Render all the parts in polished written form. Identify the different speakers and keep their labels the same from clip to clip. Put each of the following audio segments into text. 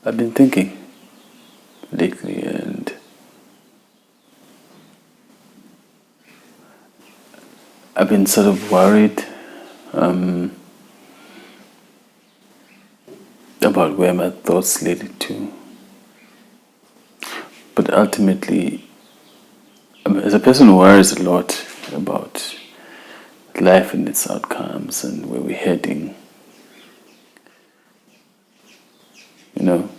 Speaker 1: I've been thinking lately, and I've been sort of worried about where my thoughts leaded to. But ultimately, as a person who worries a lot about life and its outcomes and where we're heading, you know,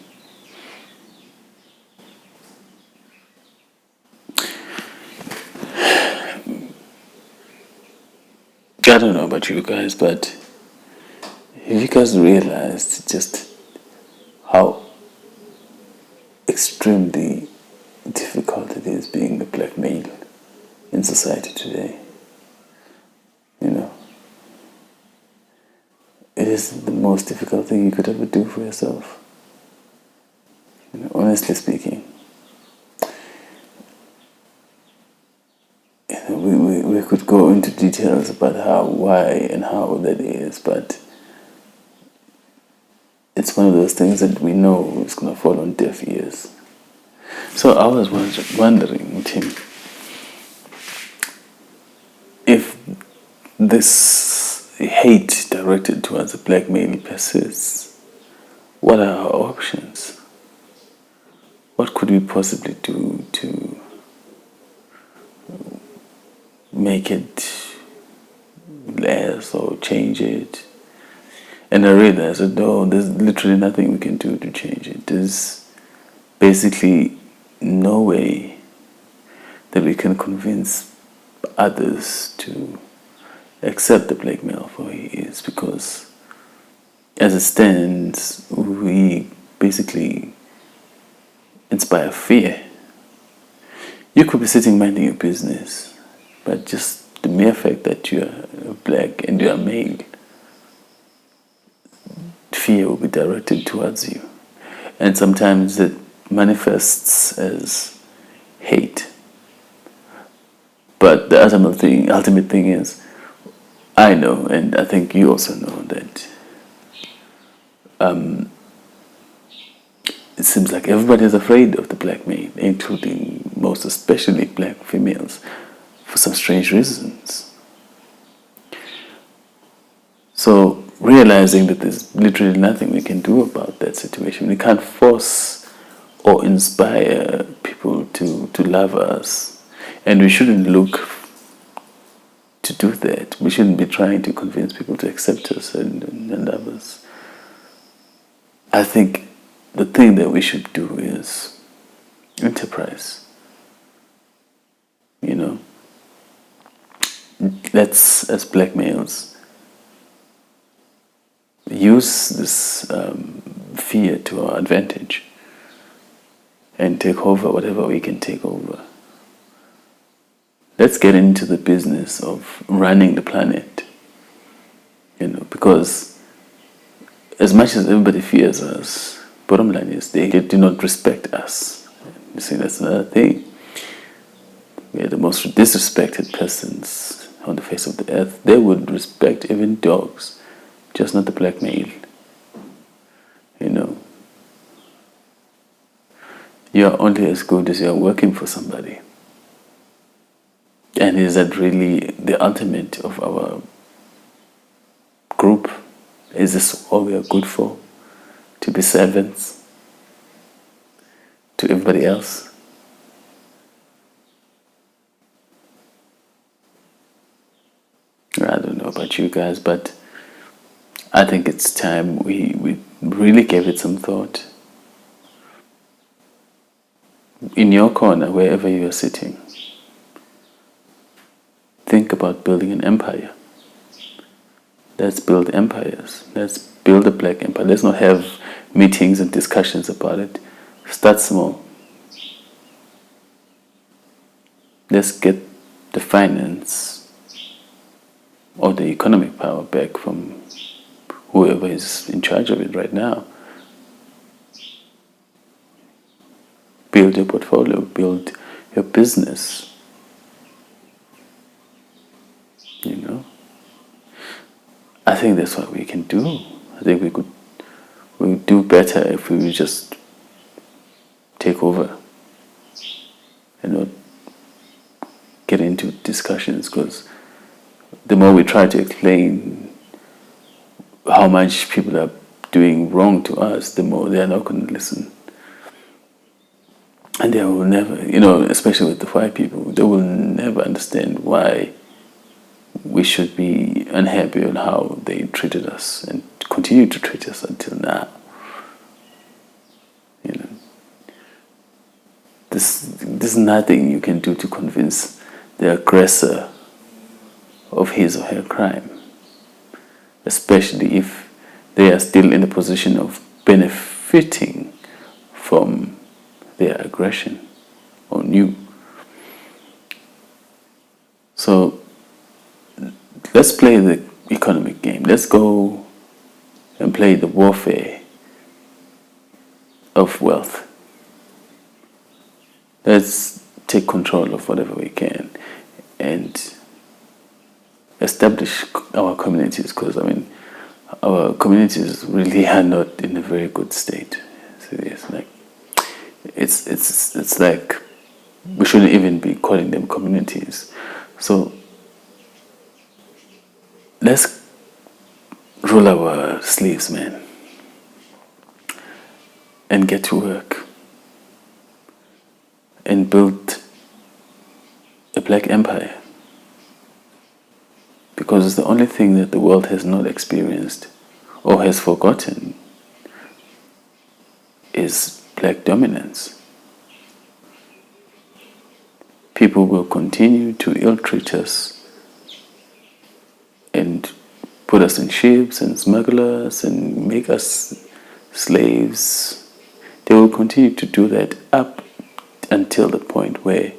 Speaker 1: I don't know about you guys, but have you guys realized just how extremely difficult it is being a black male in society today? You know, it is the most difficult thing you could ever do for yourself. Honestly speaking, we could go into details about how, why, and how that is, but it's one of those things that we know is going to fall on deaf ears. So I was wondering, Tim, if this hate directed towards a black male persists, what are our options? What could we possibly do to make it less or change it? And I realized that no, there's literally nothing we can do to change it. There's basically no way that we can convince others to accept the black male for who he is, because as it stands, we basically inspire fear. You could be sitting minding your business, but just the mere fact that you are black and you are male, fear will be directed towards you. And sometimes it manifests as hate. But the ultimate thing is, I know, and I think you also know, that it seems like everybody is afraid of the black male, including most especially black females, for some strange reasons. So realizing that there's literally nothing we can do about that situation, we can't force or inspire people to love us, and we shouldn't look to do that. We shouldn't be trying to convince people to accept us and love us. I think the thing that we should do is enterprise. Let's, as black males, use this fear to our advantage and take over whatever we can take over. Let's get into the business of running the planet, because as much as everybody fears us, bottom line is they do not respect us. You see, that's another thing. We are the most disrespected persons on the face of the earth. They would respect even dogs, just not the black male. You're only as good as you're working for somebody. And is that really the ultimate of our group? Is this all we are good for? To be servants to everybody else? I don't know about you guys, but I think it's time we really gave it some thought. In your corner, wherever you are sitting, think about building an empire. Let's build empires. Let's build a black empire. Let's not have meetings and discussions about it. Start small. Let's get the finance or the economic power back from whoever is in charge of it right now. Build your portfolio, build your business. I think that's what we can do. I think we would do better if we just take over and not get into discussions, because the more we try to explain how much people are doing wrong to us, the more they are not going to listen. And they will never, especially with the white people, they will never understand why we should be unhappy on how they treated us and continue to treat us until now. There's nothing you can do to convince the aggressor of his or her crime, especially if they are still in the position of benefiting from their aggression on you. So let's play the economic game. Let's go and play the warfare of wealth. Let's take control of whatever we can and establish our communities, because our communities really are not in a very good state. So it's like we shouldn't even be calling them communities. So let's roll our sleeves, man, and get to work and build a black empire, because it's the only thing that the world has not experienced or has forgotten is black dominance. People will continue to ill-treat us and put us in ships and smuggle us and make us slaves. They will continue to do that up until the point where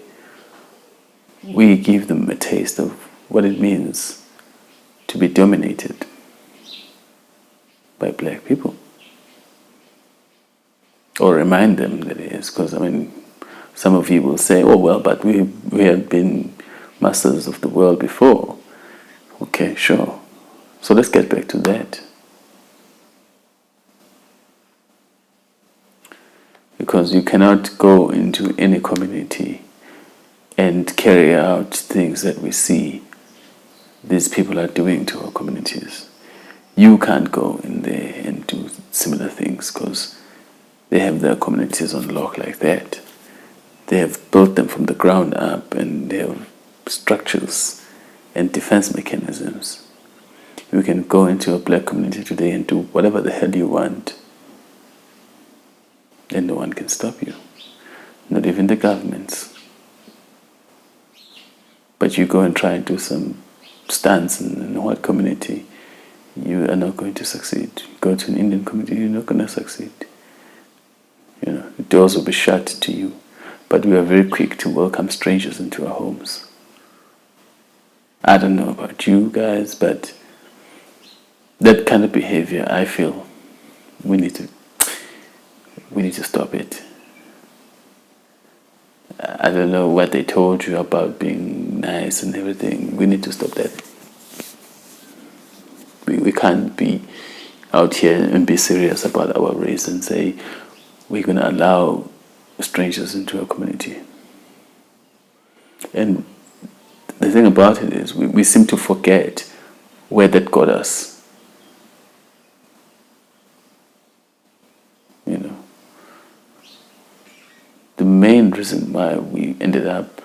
Speaker 1: we give them a taste of what it means to be dominated by black people. Or remind them that it is, because some of you will say, oh well, but we have been masters of the world before. Okay, sure. So let's get back to that. Because you cannot go into any community and carry out things that we see these people are doing to our communities. You can't go in there and do similar things, because they have their communities on lock like that. They have built them from the ground up, and they have structures and defense mechanisms. You can go into a black community today and do whatever the hell you want, and no one can stop you, not even the governments. But you go and try and do some stunts in a white community, you are not going to succeed. Go to an Indian community, you're not going to succeed. The doors will be shut to you. But we are very quick to welcome strangers into our homes. I don't know about you guys, but that kind of behavior, I feel we need to stop it. I don't know what they told you about being nice and everything. We need to stop that. We can't be out here and be serious about our race and say we're going to allow strangers into our community. And the thing about it is we seem to forget where that got us. The main reason why we ended up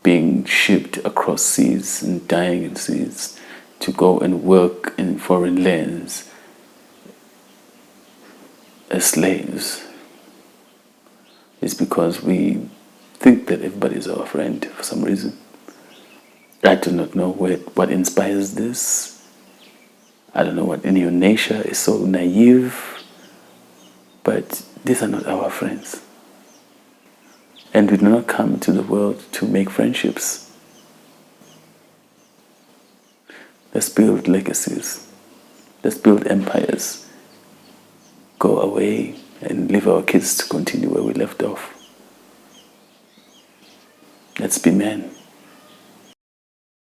Speaker 1: being shipped across seas and dying in seas to go and work in foreign lands as slaves is because we think that everybody is our friend for some reason. I do not know what inspires this. I don't know what in your nature is so naive, but these are not our friends. And we do not come to the world to make friendships. Let's build legacies. Let's build empires. Go away and leave our kids to continue where we left off. Let's be men.